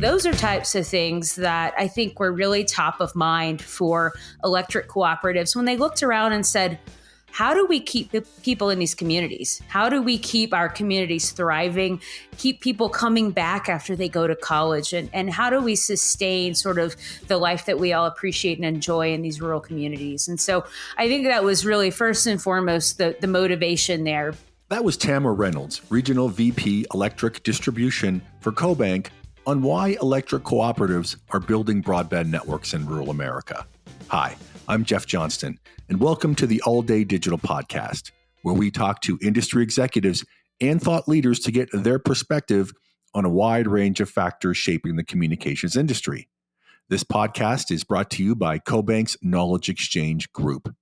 those are types of things that I think were really top of mind for electric cooperatives when they looked around and said, how do we keep the people in these communities? How do we keep our communities thriving, keep people coming back after they go to college? And how do we sustain sort of the life that we all appreciate and enjoy in these rural communities? And so I think that was really first and foremost the motivation there. That was Tamra Reynolds, Regional VP Electric Distribution for CoBank, on why electric cooperatives are building broadband networks in rural America. Hi, I'm Jeff Johnston, and welcome to the All Day Digital Podcast, where we talk to industry executives and thought leaders to get their perspective on a wide range of factors shaping the communications industry. This podcast is brought to you by CoBank's Knowledge Exchange Group.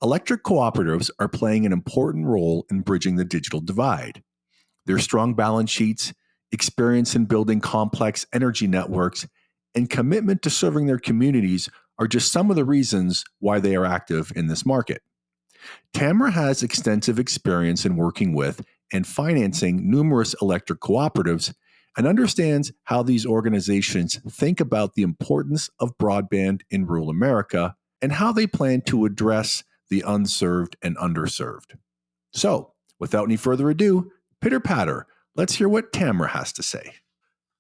Electric cooperatives are playing an important role in bridging the digital divide. Their strong balance sheets, experience in building complex energy networks, and commitment to serving their communities are just some of the reasons why they are active in this market. Tamra has extensive experience in working with and financing numerous electric cooperatives and understands how these organizations think about the importance of broadband in rural America and how they plan to address the unserved and underserved. So, without any further ado, pitter patter, let's hear what Tamra has to say.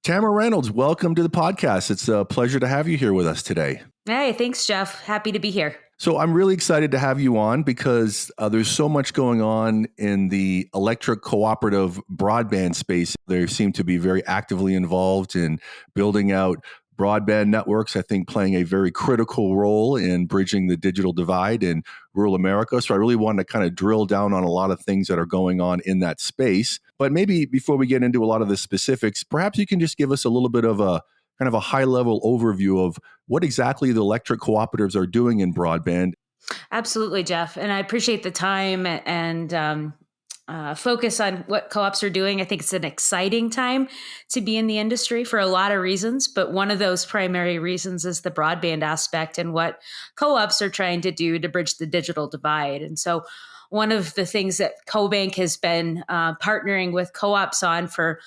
Tamra Reynolds, welcome to the podcast. It's a pleasure to have you here with us today. Hey, thanks, Jeff. Happy to be here. So I'm really excited to have you on because there's so much going on in the electric cooperative broadband space. They seem to be very actively involved in building out broadband networks, I think playing a very critical role in bridging the digital divide in rural America. So I really wanted to kind of drill down on a lot of things that are going on in that space. But maybe before we get into a lot of the specifics, perhaps you can just give us a little bit of a kind of a high-level overview of what exactly the electric cooperatives are doing in broadband. Absolutely, Jeff. And I appreciate the time and focus on what co-ops are doing. I think it's an exciting time to be in the industry for a lot of reasons, but one of those primary reasons is the broadband aspect and what co-ops are trying to do to bridge the digital divide. And so one of the things that CoBank has been partnering with co-ops on for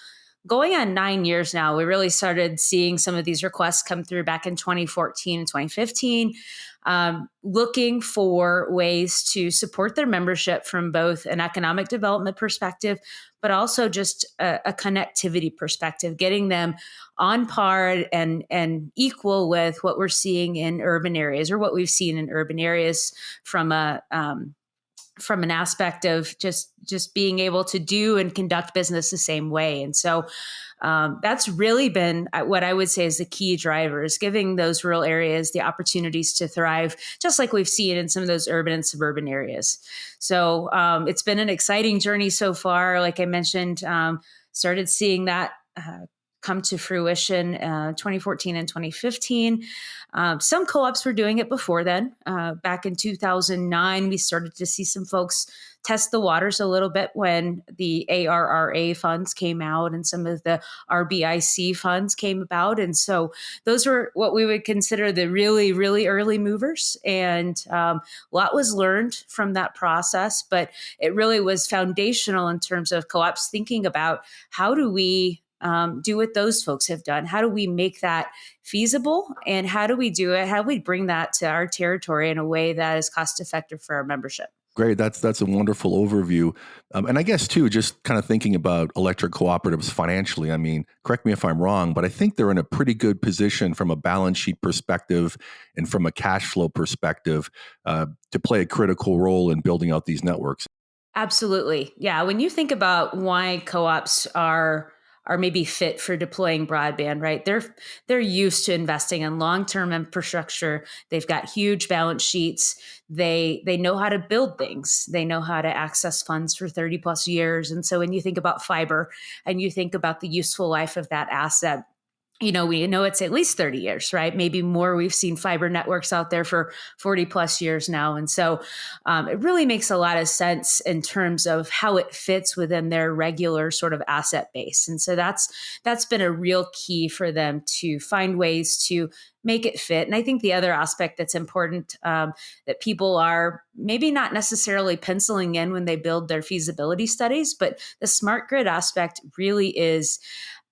going on 9 years now, we really started seeing some of these requests come through back in 2014 and 2015, looking for ways to support their membership from both an economic development perspective, but also just a connectivity perspective, getting them on par and equal with what we're seeing in urban areas or what we've seen in urban areas from an aspect of just being able to do and conduct business the same way. And so that's really been what I would say is the key driver, is giving those rural areas the opportunities to thrive, just like we've seen in some of those urban and suburban areas. So it's been an exciting journey so far. Like I mentioned, started seeing that come to fruition 2014 and 2015. Some co-ops were doing it before then. Back in 2009, we started to see some folks test the waters a little bit when the ARRA funds came out and some of the RBIC funds came about. And so those were what we would consider the really, really early movers. And a lot was learned from that process, but it really was foundational in terms of co-ops thinking about how do we do what those folks have done? How do we make that feasible? And how do we do it? How do we bring that to our territory in a way that is cost effective for our membership? Great. That's a wonderful overview. And I guess, too, just kind of thinking about electric cooperatives financially, I mean, correct me if I'm wrong, but I think they're in a pretty good position from a balance sheet perspective and from a cash flow perspective to play a critical role in building out these networks. Absolutely. Yeah. When you think about why co-ops are maybe fit for deploying broadband, right? They're used to investing in long-term infrastructure. They've got huge balance sheets. They know how to build things. They know how to access funds for 30 plus years. And so when you think about fiber and you think about the useful life of that asset, we know it's at least 30 years, right? Maybe more. We've seen fiber networks out there for 40 plus years now. And so it really makes a lot of sense in terms of how it fits within their regular sort of asset base. And so that's been a real key for them to find ways to make it fit. And I think the other aspect that's important that people are maybe not necessarily penciling in when they build their feasibility studies, but the smart grid aspect really is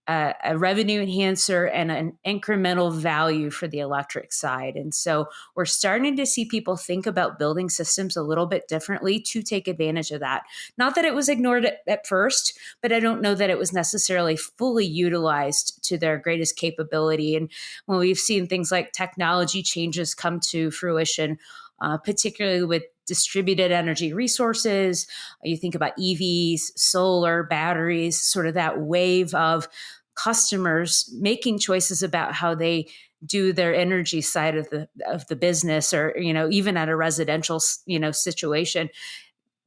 a revenue enhancer and an incremental value for the electric side. And so we're starting to see people think about building systems a little bit differently to take advantage of that. Not that it was ignored at first, but I don't know that it was necessarily fully utilized to their greatest capability. And when we've seen things like technology changes come to fruition, particularly with distributed energy resources, you think about EVs, solar, batteries, sort of that wave of customers making choices about how they do their energy side of the business, or even at a residential situation.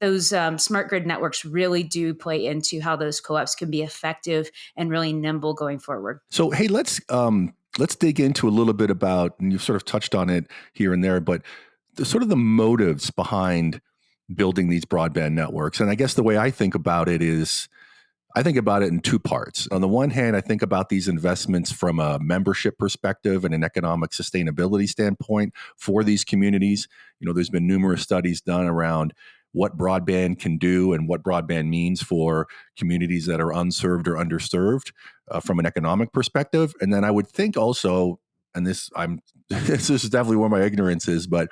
Those smart grid networks really do play into how those co-ops can be effective and really nimble going forward. So, hey, let's dig into a little bit about, and you've sort of touched on it here and there, but the sort of the motives behind building these broadband networks. And I guess the way I think about it is, I think about it in two parts. On the one hand, I think about these investments from a membership perspective and an economic sustainability standpoint for these communities. There's been numerous studies done around what broadband can do and what broadband means for communities that are unserved or underserved from an economic perspective. And then I would think also, and this is definitely where my ignorance is, but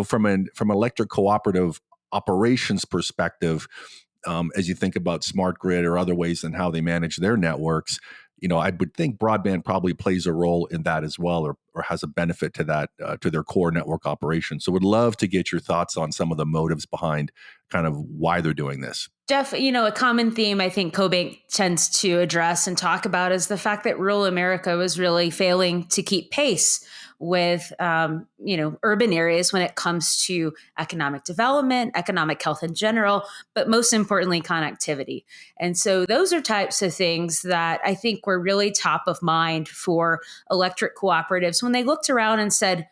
from an electric cooperative operations perspective, as you think about smart grid or other ways in how they manage their networks, I would think broadband probably plays a role in that as well, or has a benefit to that, to their core network operation. So would love to get your thoughts on some of the motives behind kind of why they're doing this. Jeff, a common theme I think CoBank tends to address and talk about is the fact that rural America was really failing to keep pace with, urban areas when it comes to economic development, economic health in general, but most importantly, connectivity. And so those are types of things that I think were really top of mind for electric cooperatives when they looked around and said,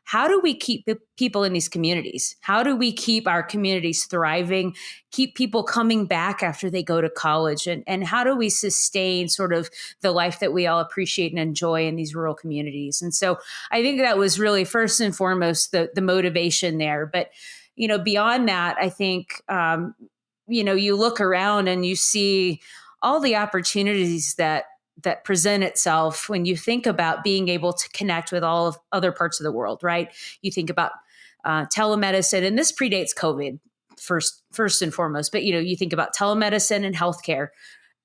how do we keep the people in these communities? How do we keep our communities thriving, keep people coming back after they go to college? And how do we sustain sort of the life that we all appreciate and enjoy in these rural communities? And so I think that was really first and foremost the motivation there. But, beyond that, I think, you look around and you see all the opportunities that present itself when you think about being able to connect with all of other parts of the world, right? You think about telemedicine, and this predates COVID first and foremost, but you think about telemedicine and healthcare.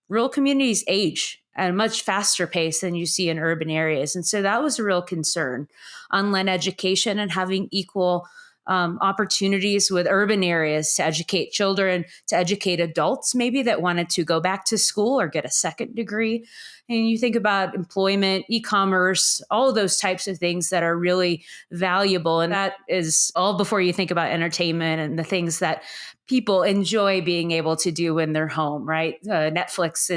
Rural communities age at a much faster pace than you see in urban areas. And so that was a real concern. Online education and having equal opportunities with urban areas to educate children, to educate adults maybe that wanted to go back to school or get a second degree. And you think about employment, e-commerce, all of those types of things that are really valuable. And that is all before you think about entertainment and the things that people enjoy being able to do in their home, right? Netflix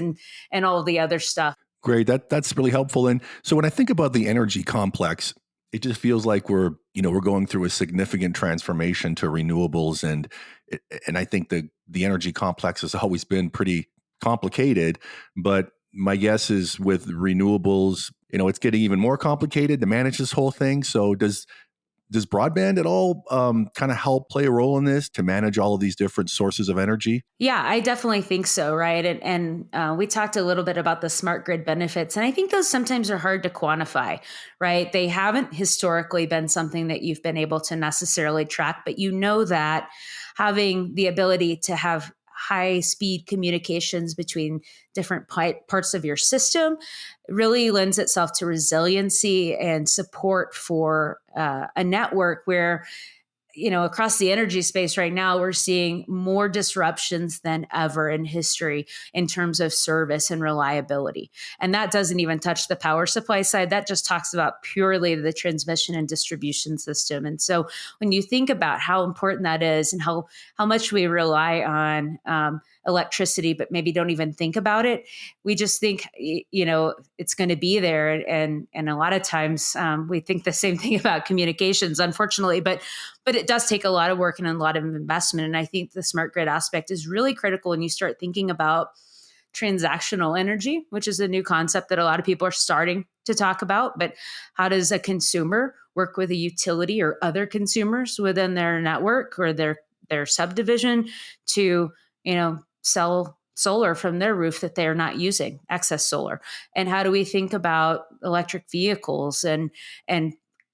and all the other stuff. Great. That's really helpful. And so when I think about the energy complex, it just feels like we're going through a significant transformation to renewables, and I think the energy complex has always been pretty complicated. But my guess is with renewables, it's getting even more complicated to manage this whole thing. So does broadband at all kind of help play a role in this to manage all of these different sources of energy? Yeah, I definitely think so, right? And we talked a little bit about the smart grid benefits, and I think those sometimes are hard to quantify, right? They haven't historically been something that you've been able to necessarily track, but that having the ability to have high speed communications between different parts of your system really lends itself to resiliency and support for a network where, across the energy space right now, we're seeing more disruptions than ever in history in terms of service and reliability. And that doesn't even touch the power supply side. That just talks about purely the transmission and distribution system. And so when you think about how important that is and how much we rely on electricity, but maybe don't even think about it, we just think, it's going to be there. And a lot of times we think the same thing about communications, unfortunately, but it does take a lot of work and a lot of investment. And I think the smart grid aspect is really critical when you start thinking about transactional energy, which is a new concept that a lot of people are starting to talk about. But how does a consumer work with a utility or other consumers within their network or their subdivision to, sell solar from their roof that they're not using, excess solar? And how do we think about electric vehicles and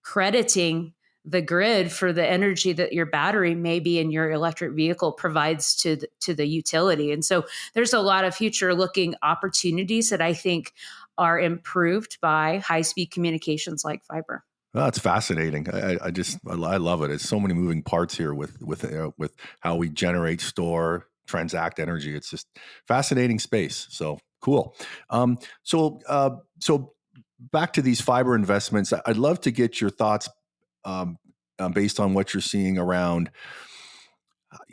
crediting the grid for the energy that your battery maybe in your electric vehicle provides to the utility? And so there's a lot of future looking opportunities that I think are improved by high speed communications like fiber. Well, it's fascinating. I love it. It's so many moving parts here with how we generate, store, transact energy. It's just fascinating space. So cool. So back to these fiber investments. I'd love to get your thoughts based on what you're seeing around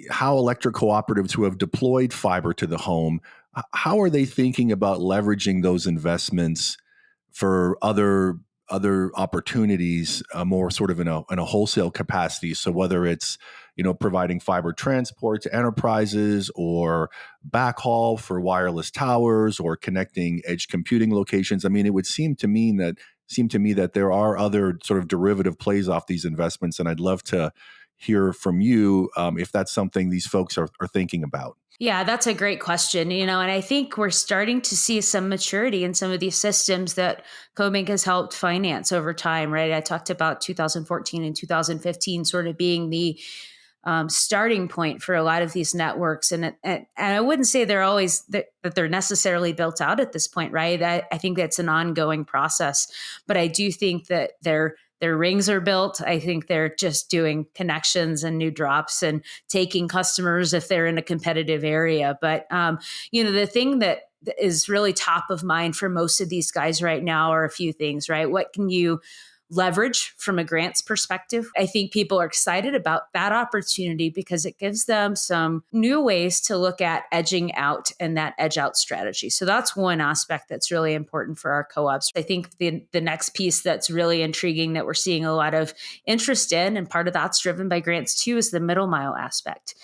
how electric cooperatives who have deployed fiber to the home, how are they thinking about leveraging those investments for other opportunities, more sort of in a wholesale capacity? So whether it's providing fiber transport to enterprises, or backhaul for wireless towers, or connecting edge computing locations. I mean, it would seem to me that there are other sort of derivative plays off these investments, and I'd love to hear from you if that's something these folks are thinking about. Yeah, that's a great question. And I think we're starting to see some maturity in some of these systems that CoBank has helped finance over time, right? I talked about 2014 and 2015 sort of being the starting point for a lot of these networks. And I wouldn't say they're always that they're necessarily built out at this point, right? I think that's an ongoing process, but I do think that their rings are built. I think they're just doing connections and new drops and taking customers if they're in a competitive area. But the thing that is really top of mind for most of these guys right now are a few things, right? What can you leverage from a grants perspective? I think people are excited about that opportunity because it gives them some new ways to look at edging out and that edge out strategy. So that's one aspect that's really important for our co-ops. I think the next piece that's really intriguing that we're seeing a lot of interest in, and part of that's driven by grants too, is the middle mile aspect.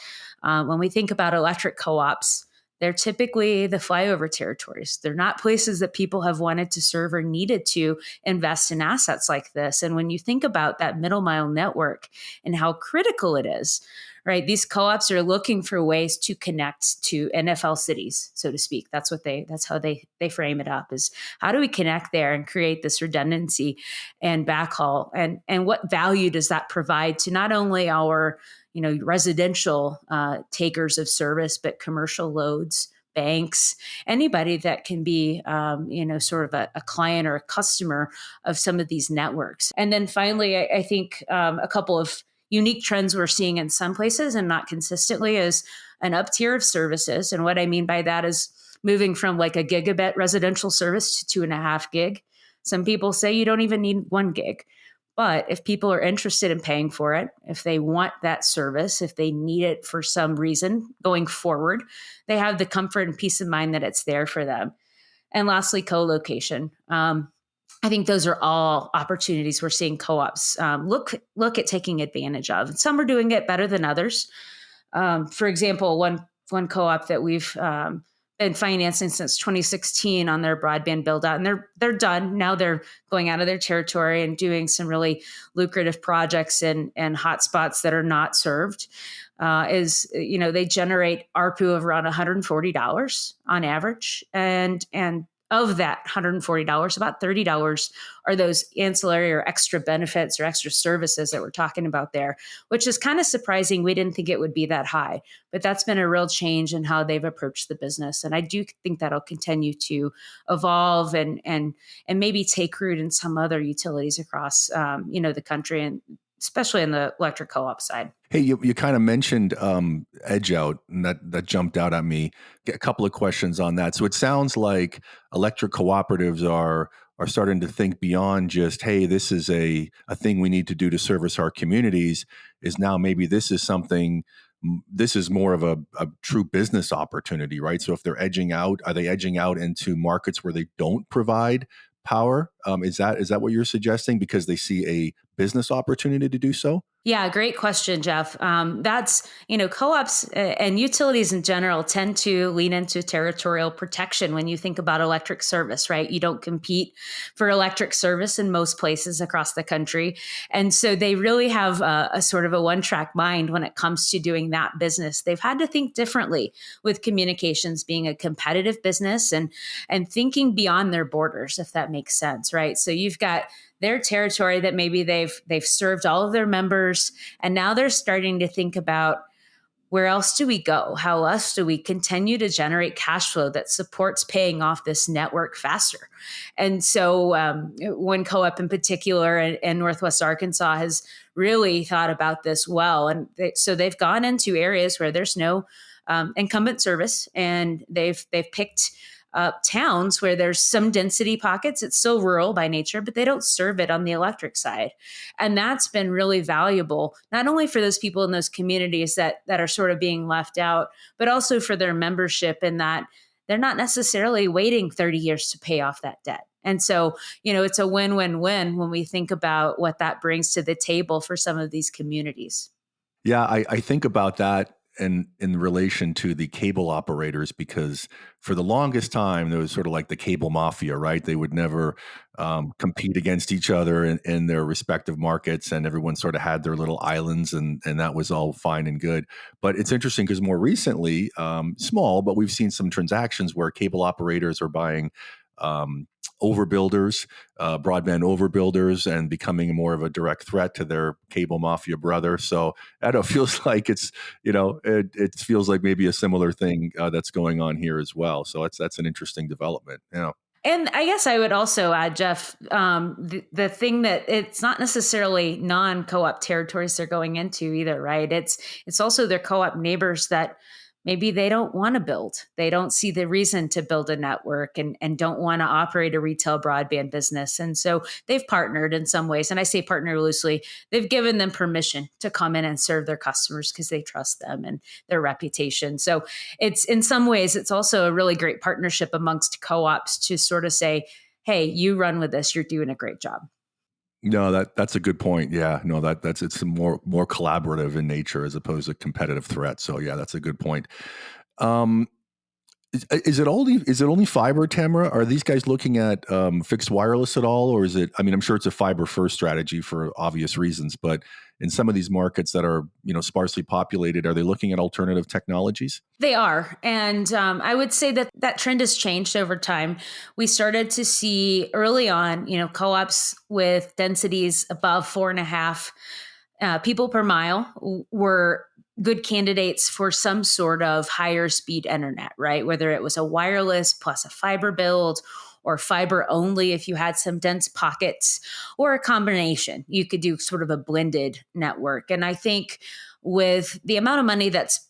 When we think about electric co-ops, they're typically the flyover territories. They're not places that people have wanted to serve or needed to invest in assets like this. And when you think about that middle mile network and how critical it is, right? These co-ops are looking for ways to connect to NFL cities, so to speak. That's how they frame it up, is how do we connect there and create this redundancy and backhaul? And what value does that provide to not only our residential takers of service, but commercial loads, banks, anybody that can be, sort of a client or a customer of some of these networks. And then finally, I think a couple of unique trends we're seeing in some places and not consistently is an up tier of services. And what I mean by that is moving from like a gigabit residential service to 2.5 gig. Some people say you don't even need 1 gig. But if people are interested in paying for it, if they want that service, if they need it for some reason going forward, they have the comfort and peace of mind that it's there for them. And lastly, co-location. I think those are all opportunities we're seeing co-ops look at taking advantage of. And some are doing it better than others. For example, one co-op that we've been financing since 2016 on their broadband build out, and they're done now. They're going out of their territory and doing some really lucrative projects and hotspots that are not served. They generate ARPU of around $140 on average, and of that $140, about $30 are those ancillary or extra benefits or extra services that we're talking about there, which is kind of surprising. We didn't think it would be that high, but that's been a real change in how they've approached the business. And I do think that'll continue to evolve and maybe take root in some other utilities across, the country, and especially in the electric co-op side. Hey, you kind of mentioned edge out, and that jumped out at me. Get a couple of questions on that. So it sounds like electric cooperatives are starting to think beyond just, hey, this is a thing we need to do to service our communities. Is now maybe this is more of a true business opportunity, right? So if they're edging out, are they edging out into markets where they don't provide power Is that what you're suggesting? Because they see a business opportunity to do so? Yeah, great question, Jeff. That's, co-ops and utilities in general tend to lean into territorial protection when you think about electric service, right? You don't compete for electric service in most places across the country. And so they really have a sort of a one-track mind when it comes to doing that business. They've had to think differently with communications being a competitive business and thinking beyond their borders, if that makes sense, right? So you've got their territory that maybe they've served all of their members, and now they're starting to think about, where else do we go? How else do we continue to generate cash flow that supports paying off this network faster? And so one co-op in particular in Northwest Arkansas has really thought about this well. And so they've gone into areas where there's no incumbent service, and they've picked towns where there's some density pockets. It's still rural by nature, but they don't serve it on the electric side. And that's been really valuable, not only for those people in those communities that are sort of being left out, but also for their membership, in that they're not necessarily waiting 30 years to pay off that debt. And so, it's a win-win-win when we think about what that brings to the table for some of these communities. Yeah, I think about that in relation to the cable operators, because for the longest time there was sort of like the cable mafia, right? They would never compete against each other in their respective markets, and everyone sort of had their little islands, and that was all fine and good. But it's interesting because more recently, small, but we've seen some transactions where cable operators are buying overbuilders, broadband overbuilders, and becoming more of a direct threat to their cable mafia brother. So I don't know, it feels like it feels like maybe a similar thing that's going on here as well. So that's an interesting development. Yeah. And I guess I would also add, Jeff, the thing that it's not necessarily non-co-op territories they're going into either, right? It's also their co-op neighbors that maybe they don't want to build. They don't see the reason to build a network and don't want to operate a retail broadband business. And so they've partnered in some ways. And I say partner loosely. They've given them permission to come in and serve their customers because they trust them and their reputation. So it's, in some ways, it's also a really great partnership amongst co-ops to sort of say, hey, you run with this. You're doing a great job. No, that's a good point. Yeah, no, it's more collaborative in nature as opposed to competitive threat. So yeah, that's a good point. Um, is it only fiber, Tamra? Are these guys looking at fixed wireless at all, or is it? I mean, I'm sure it's a fiber first strategy for obvious reasons, but in some of these markets that are sparsely populated, are they looking at alternative technologies? They are. And I would say that trend has changed over time. We started to see early on, co-ops with densities above 4.5 people per mile were good candidates for some sort of higher speed internet, right? Whether it was a wireless plus a fiber build, or fiber only if you had some dense pockets, or a combination. You could do sort of a blended network. And I think with the amount of money that's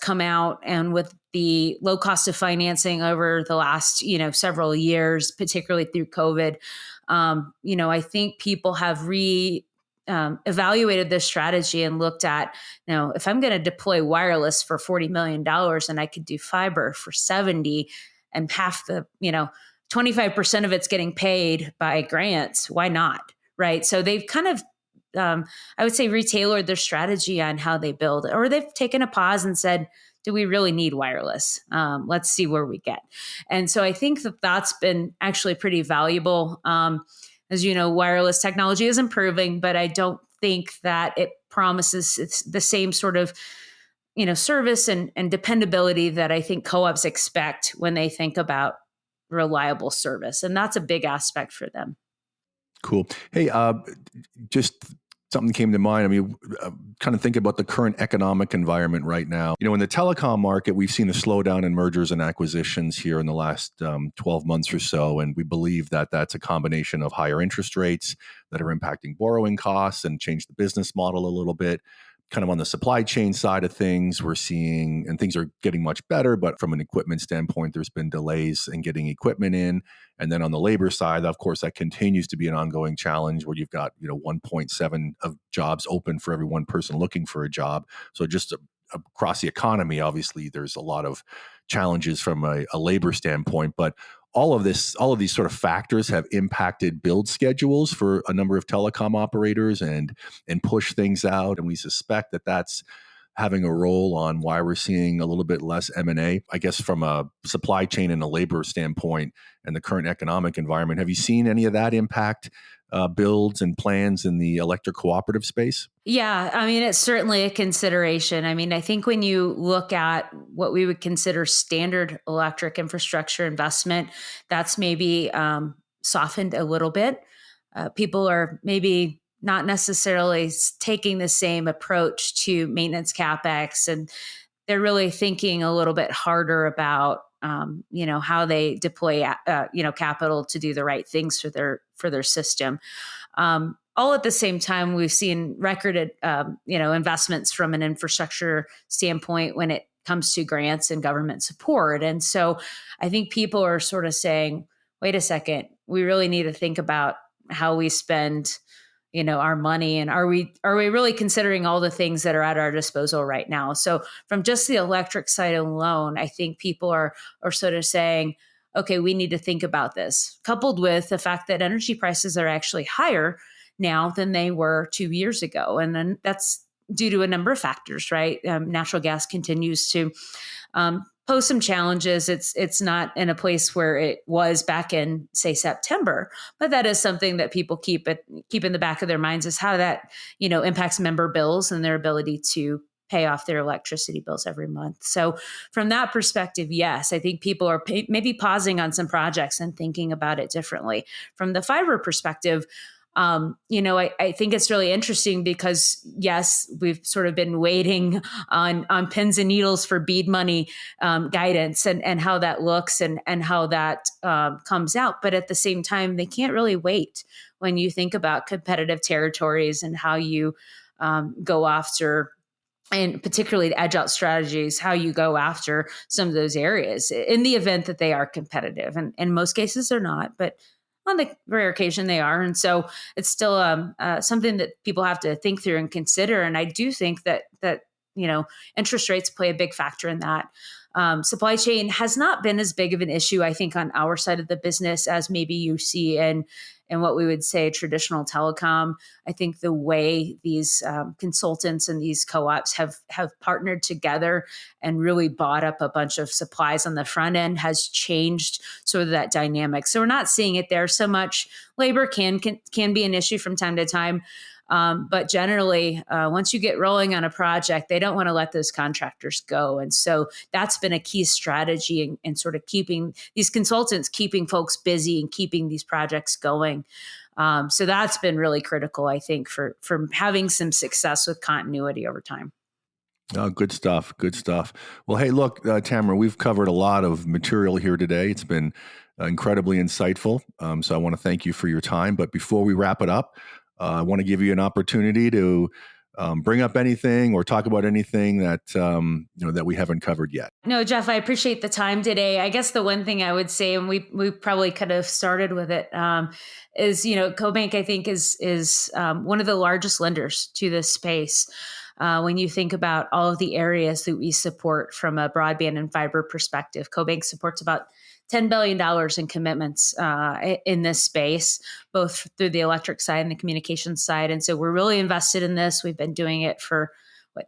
come out, and with the low cost of financing over the last several years, particularly through COVID, I think people have evaluated this strategy and looked at, if I'm going to deploy wireless for $40 million and I could do fiber for 70, and half the 25% of it's getting paid by grants, why not? Right. So they've kind of, I would say, retailored their strategy on how they build, or they've taken a pause and said, do we really need wireless? Let's see where we get. And so I think that's been actually pretty valuable. As you know, wireless technology is improving, but I don't think that it promises it's the same sort of service and dependability that I think co-ops expect when they think about reliable service. And that's a big aspect for them. Cool. Hey, just something came to mind. I mean, kind of thinking about the current economic environment right now. In the telecom market, we've seen a slowdown in mergers and acquisitions here in the last 12 months or so. And we believe that that's a combination of higher interest rates that are impacting borrowing costs and change the business model a little bit. Kind of on the supply chain side of things, we're seeing, and things are getting much better, but from an equipment standpoint, there's been delays in getting equipment in. And then on the labor side, of course, that continues to be an ongoing challenge where you've got, 1.7 of jobs open for every one person looking for a job. So just across the economy, obviously, there's a lot of challenges from a labor standpoint. But all of these sort of factors have impacted build schedules for a number of telecom operators and push things out. And we suspect that that's having a role on why we're seeing a little bit less M&A, I guess, from a supply chain and a labor standpoint and the current economic environment. Have you seen any of that impact builds and plans in the electric cooperative space? Yeah, I mean, it's certainly a consideration. I mean, I think when you look at what we would consider standard electric infrastructure investment, that's maybe softened a little bit. People are maybe not necessarily taking the same approach to maintenance capex, and they're really thinking a little bit harder about how they deploy capital to do the right things for their system. All at the same time, we've seen record investments from an infrastructure standpoint when it comes to grants and government support. And so I think people are sort of saying, wait a second, we really need to think about how we spend our money, and are we really considering all the things that are at our disposal right now? So from just the electric side alone, I think people are sort of saying, okay, we need to think about this, coupled with the fact that energy prices are actually higher now than they were 2 years ago. And then that's due to a number of factors, right? Natural gas continues to pose some challenges. It's not in a place where it was back in, say, September, but that is something that people keep in the back of their minds, is how that impacts member bills and their ability to pay off their electricity bills every month. So from that perspective, yes, I think people are maybe pausing on some projects and thinking about it differently. From the fiber perspective, I think it's really interesting because, yes, we've sort of been waiting on pins and needles for BEAD money guidance and how that looks and how that comes out. But at the same time, they can't really wait when you think about competitive territories and how you go after, and particularly the edge out strategies, how you go after some of those areas in the event that they are competitive. And in most cases, they're not, but on the rare occasion they are. And so it's still something that people have to think through and consider. And I do think that interest rates play a big factor in that. Supply chain has not been as big of an issue, I think, on our side of the business as maybe you see in what we would say traditional telecom. I think the way these consultants and these co-ops have partnered together and really bought up a bunch of supplies on the front end has changed sort of that dynamic. So we're not seeing it there so much. Labor can be an issue from time to time. But generally, once you get rolling on a project, they don't want to let those contractors go. And so that's been a key strategy in sort of keeping these consultants, keeping folks busy and keeping these projects going. So that's been really critical, I think, for having some success with continuity over time. Oh, good stuff. Good stuff. Well, hey, look, Tamra, we've covered a lot of material here today. It's been incredibly insightful. So I want to thank you for your time. But before we wrap it up, I want to give you an opportunity to bring up anything or talk about anything that that we haven't covered yet. No, Jeff, I appreciate the time today. I guess the one thing I would say, and we probably could have started with it, is CoBank, I think, is one of the largest lenders to this space. When you think about all of the areas that we support from a broadband and fiber perspective, CoBank supports about $10 billion in commitments in this space, both through the electric side and the communications side. And so we're really invested in this. We've been doing it for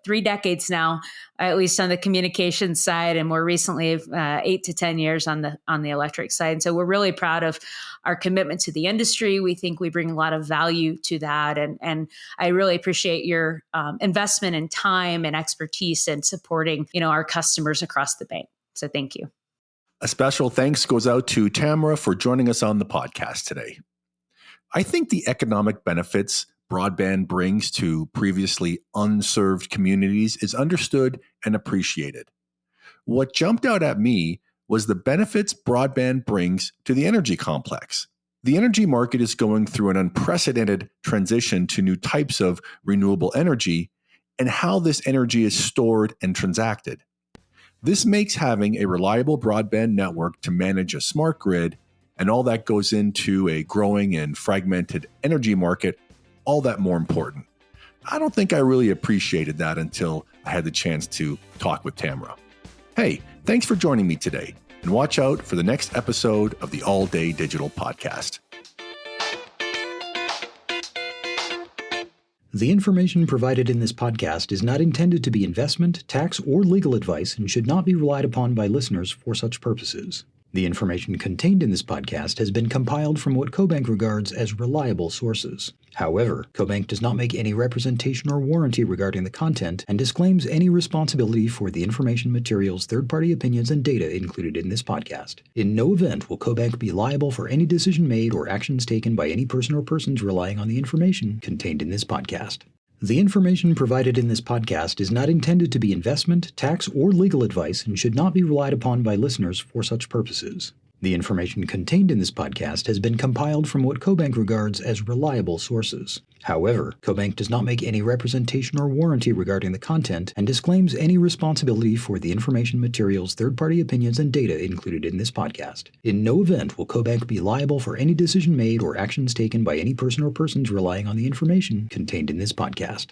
3 decades now, at least on the communications side, and more recently 8 to 10 years on the electric side. And so we're really proud of our commitment to the industry. We think we bring a lot of value to that, and I really appreciate your investment in time and expertise in supporting our customers across the bank. So thank you. A special thanks goes out to Tamra for joining us on the podcast today. I think the economic benefits broadband brings to previously unserved communities is understood and appreciated. What jumped out at me was the benefits broadband brings to the energy complex. The energy market is going through an unprecedented transition to new types of renewable energy and how this energy is stored and transacted. This makes having a reliable broadband network to manage a smart grid and all that goes into a growing and fragmented energy market all that more important. I don't think I really appreciated that until I had the chance to talk with Tamra. Hey, thanks for joining me today. And and watch out for the next episode of the All Day Digital Podcast. The information provided in this podcast is not intended to be investment, tax, or legal advice and should not be relied upon by listeners for such purposes. The information contained in this podcast has been compiled from what CoBank regards as reliable sources. However, CoBank does not make any representation or warranty regarding the content and disclaims any responsibility for the information, materials, third-party opinions, and data included in this podcast. In no event will CoBank be liable for any decision made or actions taken by any person or persons relying on the information contained in this podcast. The information provided in this podcast is not intended to be investment, tax, or legal advice and should not be relied upon by listeners for such purposes. The information contained in this podcast has been compiled from what CoBank regards as reliable sources. However, CoBank does not make any representation or warranty regarding the content and disclaims any responsibility for the information, materials, third-party opinions, and data included in this podcast. In no event will CoBank be liable for any decision made or actions taken by any person or persons relying on the information contained in this podcast.